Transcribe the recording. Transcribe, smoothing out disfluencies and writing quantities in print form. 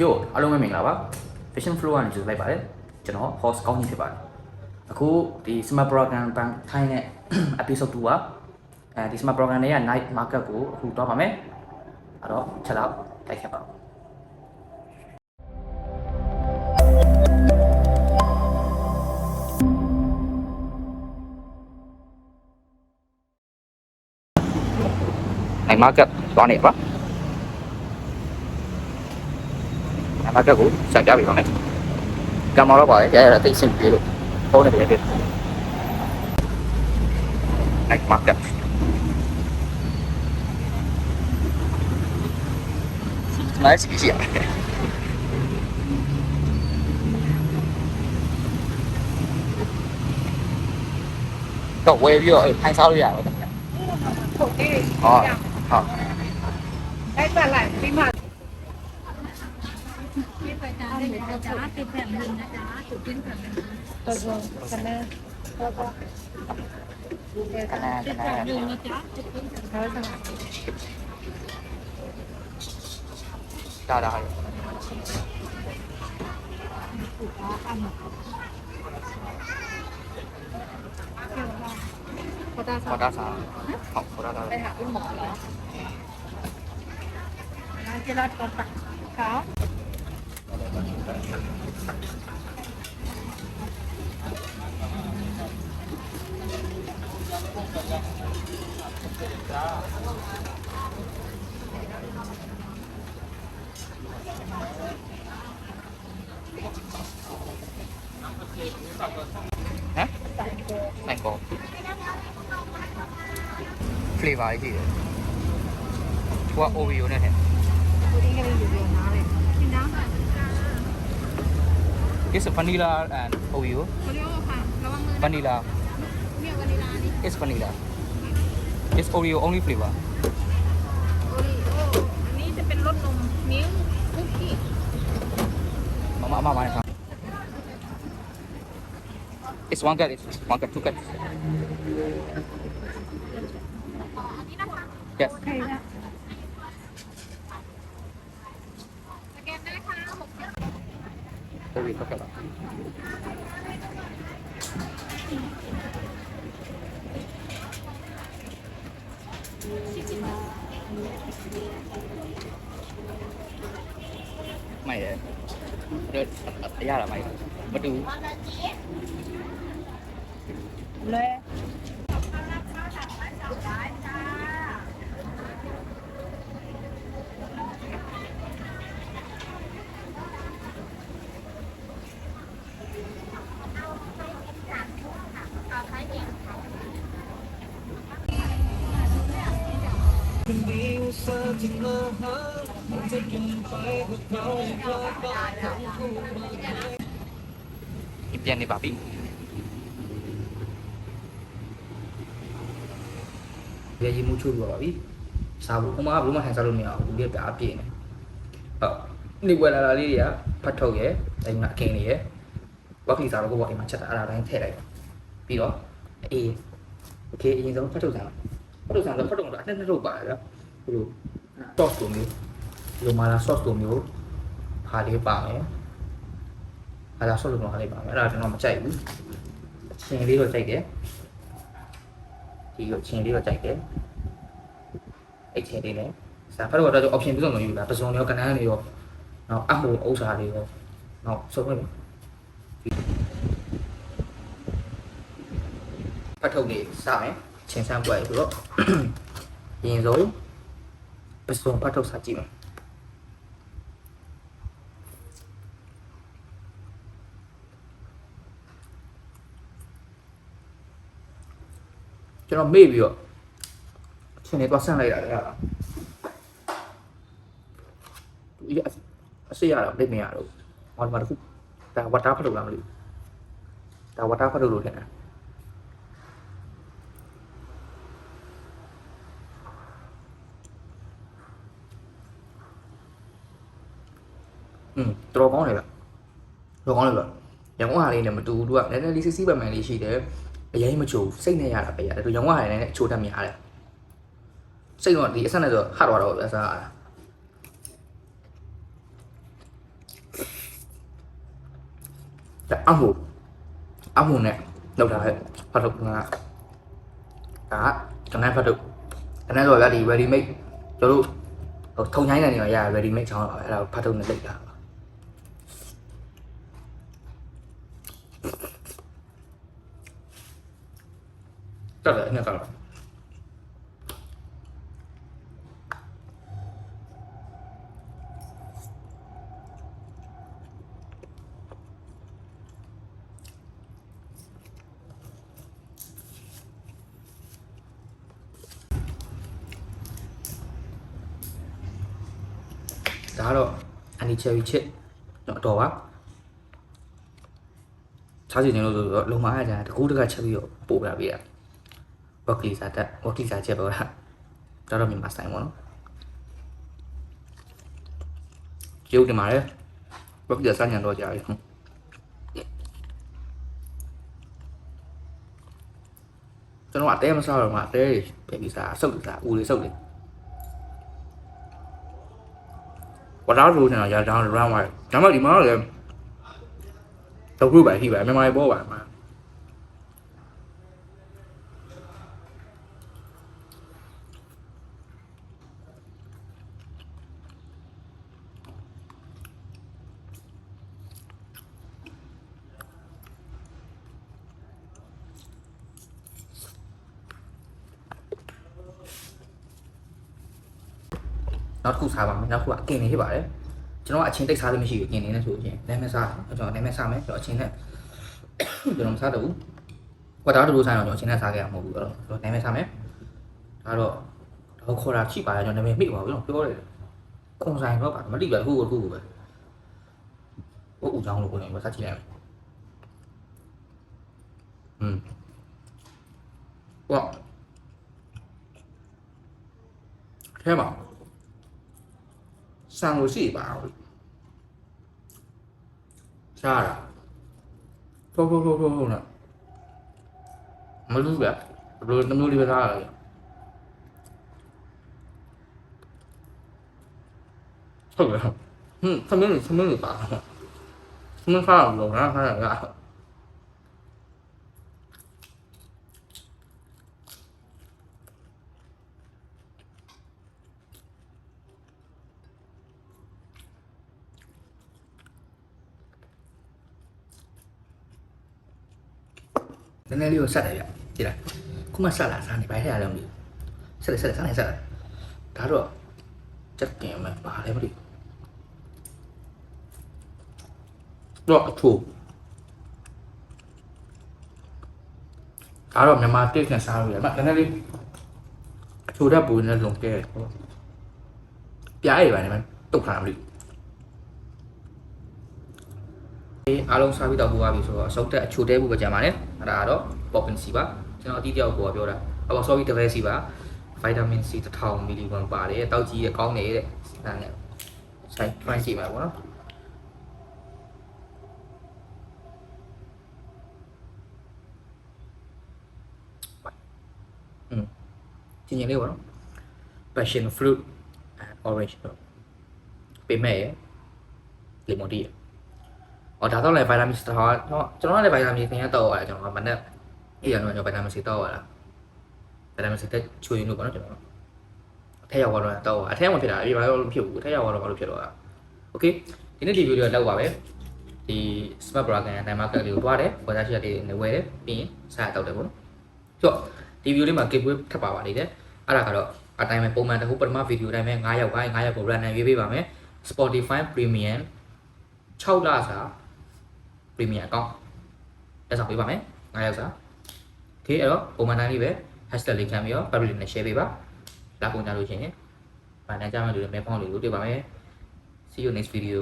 ကျို့အားလုံးပဲမင်္ဂလာပါ Fashion Flow ကနေကြိုဆိုလိုက်ပါတယ်ကျွန်တော် host ကောင်းကြီးဖြစ်ပါတယ်အခုဒီ Smart Program ဘန်ထိုင်းတဲ့ episode 2ပါဒီ Smart Program ရဲ့ night market ကိုအခုတော့ပါမယ်အဲ့တော့ချက်တော့တိုက်ခဲ့ပါnight market သွားနေပါmarket ကိုစံပြပေးပါမယ်ကင်မရာတော့ပါတယ်ရရတိတ်ဆင်ပြေလို့ဖုန်းနဲ့ပြည့် night market လိုက်စီစီတော့ဝယ်ပြီးတော့ထိုင်စားလို့ရတော့ဟုတ်ကဲ့ဟုတ်အဲ့ပါလိုက်ပြီးမှဒါခေါ်တာစားဟုတ်ခေါ်တာไปหาคุณหมอแล้วน่าจะรอดก่อนปะครับ ฮะแมงโก้ flavor ကြီးတယ်သူက Oreo နဲ့ဟဲ့ ตัวนี้ก็เลยอยู่เรียนน้าเลยกินน้ำ It's vanilla and Oreo เขาเรียกว่าค่ะระวังมือ vanilla เนี่ยวานิลานี่ it's vanilla it's Oreo only flavor โอริโออันนี้จะเป็นรสนมมิ้วคุกกี้ มานะครับ it's one cut it's one cut two cut yes ใครนะสแกนได้ค่ะ60 very cut ไม่เดินยากหรอไม่มาดู เลย impian nih papi dia ji muncul gua papi sabu kuma belum makan salur ni aku dia tak api ni ni buat lali dia patau ye tapi nak keng ni ye papi sabu gua buat macam ada orang yang lagi pi lo okey ini sama patau sana patau dah ada roba dah dulu sos tu ni lu malah sos tu ni hari pang ya ada sos lu hari pang ada nama cai bu cing li lo cai ke thì cing li lo cai ke ai cing li ne sa phát vào đó option ví dụ như là person nó cái này rồi nó áp một ấu xà đi rồi nó sống rồi bắt đầu để sao ấy chuyển sang quầy rồi nhìn rồi person bắt đầu xả chịu cho nó mê bị rồi cho nên qua sang này là sẽ là đây mẹ rồi hoàn toàn ta bắt áp bắt đầu làm gì ta bắt áp bắt đầu rồi thế nào tôi có này là tôi có này là giống hoa này là mà tụ đuổi đấy là đi xí bên mày đi xí đấy bây giờ mà chủ xây này là bây giờ tôi giống hoa này chủ làm nhà này xây rồi thì sao này rồi hát vào rồi là sao အမှုနဲ့လောက်ထားတဲ့ဖတ်ထုတ်ကဒါကျွန်တော်ဖတ်ထုတ်အဲ့ဒါဆိုရဒီ ready made ကျွန်တော်တို့ထုံချိုင်းတဲ့နေရာရ ready made ချောင်းတော့အဲ့ဒါဖတ်ထုတ်နဲ့လိုက်တာတက်တယ်အဲ့ဒါကတော့အန်နီချယ်ရီချစ်တော့ပါချားစီနေလို့ဆိုတော့လုံမအားကြတကူးတကချက်ပြီးတော့ပို့ပြပေးရဝက်ကလီစာတက်ဝက်ကလီစာချက်ပေါ့လားတော့မြန်မာဆိုင်ပေါ့နော်ကျုပ်တင်ပါတယ်ဝက်ကလီစာညံတော့ကြာပြီကျွန်တော်အတဲမစားတော့မှအတဲပဲပြီးစားစုပ်ပြီးစားဦးလေးစုပ်လေးဝါသားလို့နေတာရတောင်း round ဝိုင်းဒါမှဒီမှာလည်းတော့ခုပဲရှိပါမြန်မာပေါ်ပါမှာနောက်တစ်ခုစားပါမယ်နောက်တစ်ခုကအကင်နေဖြစ်ပါတယ်ကျွန်တော်အချင်းတိတ်စားလို့မရှိဘူးအကင်နေနဲ့ဆိုရင်နာမည်စားကျွန်တော်နာမည်စားမယ်ကျွန်တော်အချင်းနဲ့ကျွန်တော်မစားတော့ဘူးကွာတာတို့ဆိုင်တော့ကျွန်တော်အချင်းနဲ့စားခဲ့ရမှာမဟုတ်ဘူးအဲ့တော့ကျွန်တော်နာမည်စားမယ်ဒါတော့ခေါ်တာချိပါတယ်ကျွန်တော်နာမည်မိပါဘူးကျွန်တော်ပြောတယ်ခုံဆိုင်တော့ပါမတိပါဘူးခုပဲဟုတ်ဦးချောင်းလို့ကိုယ်နေမစားချိလိုက်ဝါထဲမှာဆန်လို့ရှိပါဘူးရှားတာထိုးနော်မလို့ဗျဘယ်လိုနှမျိုးလေးပဲစားရလဲဟုတ်ကဲ့သမင်းပါသမင်းစားလို့နော်ခါရနည်းနည်းလေးကိုဆက်တယ်ဗျကြည့်လားခုမှဆက်လာစားနေဘိုင်းထဲရအောင်ပြီဆက်တယ်စားနေဆက်ဒါတော့ချက်တင်မှာပါလေမသိတော့အချို့ဒါတော့မြန်မာတိတ်နဲ့စားလို့ရမှာနည်းနည်းလေးအချို့တော့ပူနေလုံးကဲပြားရည်ပါနေမှာတုတ်ခါမလို့အားလုံးစားပြီးတော့ပို့ပါပြီဆိုတော့အစုပ်တက်အချိုတဲဖို့ပဲကြံပါတယ်အဲ့ဒါကတော့ Poppin C ပါကျွန်တော်အတိအကျကိုပြောတာအော် sorry Devel C ပါ vitamin C 1000 mg ပါတယ်တောက်ကြီးရကောင်းနေတဲ့ဒါနဲ့ဆိုင် try ကြည့်ပါဘောနော်ကျင်းလေးပေါ့နော် passion fruit orange ပေမဲ့ရ lemon tea အော်ဒါတော့လည်း vitamin C တော့ကျွန်တော်ကလည်း vitamin C သင်ရတော့ရတယ်ကျွန်တော်ကမနေ့အေးရတော့ကျွန်တော် vitamin C တော့ရတာ vitamin C တက်ချွေရင်လို့ပေါ့နော်ကျွန်တော်အထက်ရောက်တော့တော့အထက်ရောက်မှဖြစ်တာအပြင်ဘာလို့ဖြစ်ဘူးအထက်ရောက်တော့ဘာလို့ဖြစ်တော့တာ okay ဒီနေ့ဒီဗီဒီယိုလေးလောက်ပါပဲဒီ smart bra ကန်နိုင် market လေးကိုတွားတယ်ပေါ်စားရှိတဲ့နေဝယ်တယ်ပြီးရင်စားတောက်တယ်ပေါ့နော်ဆိုတော့ဒီဗီဒီယိုလေးမှာ giveaway ထပ်ပါပါနေတယ်အဲ့ဒါကတော့အတိုင်းပဲပုံမှန်တခုပထမဗီဒီယိုတိုင်းပဲ9ရောက်9ရောက်ကို run နိုင်ရွေးပေးပါမယ် Spotify Premium 6လစာ Premium အကောင့်လက်ဆောင်ပေးပါမယ်9ရောက်စာ okay အဲ့တော့ပုံမှန်တိုင်းလေးပဲ hashtag လေးခံပြီးတော့ public နဲ့ share ပေးပါလာပုံကြလို့ရှိရင်ဗာနဲ့ကြမှာလို့မဲဖောင်းလေးကိုတွေ့ပါမယ် see you next video